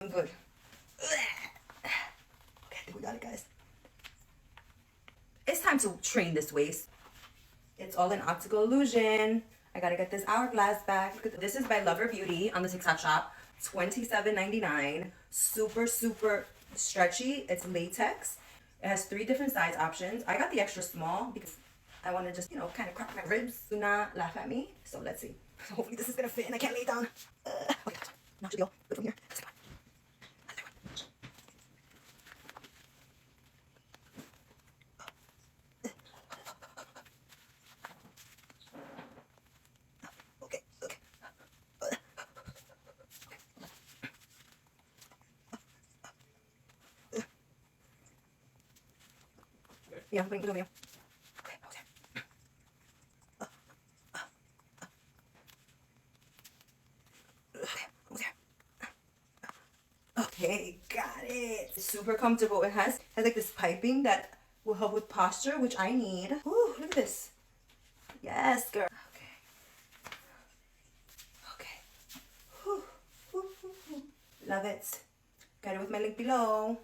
I'm good. Okay, I think we got it, guys. It's time to train this waist. It's all an optical illusion. I gotta get this hourglass back. This is by Lover Beauty on the TikTok shop. $27.99. Super, super stretchy. It's latex. It has 3 different size options. I got the extra small because I want to just, kind of crack my ribs. Do not laugh at me. So let's see. Hopefully this is gonna fit and I can't lay down. Okay, now should go. Good from here. Let's go. Okay, okay. Yeah, bring it over here. Okay, okay. Okay, over there. Okay, got it. It's super comfortable. It has like this piping that will help with posture, which I need. Ooh, look at this. Yes, girl. Okay. Okay. Whew, whew, whew, whew. Love it. Got it with my link below.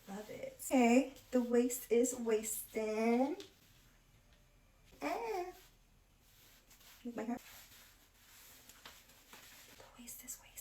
Love it. Okay, the waist is wasting. Ah. Move my hair. The waist is wasting.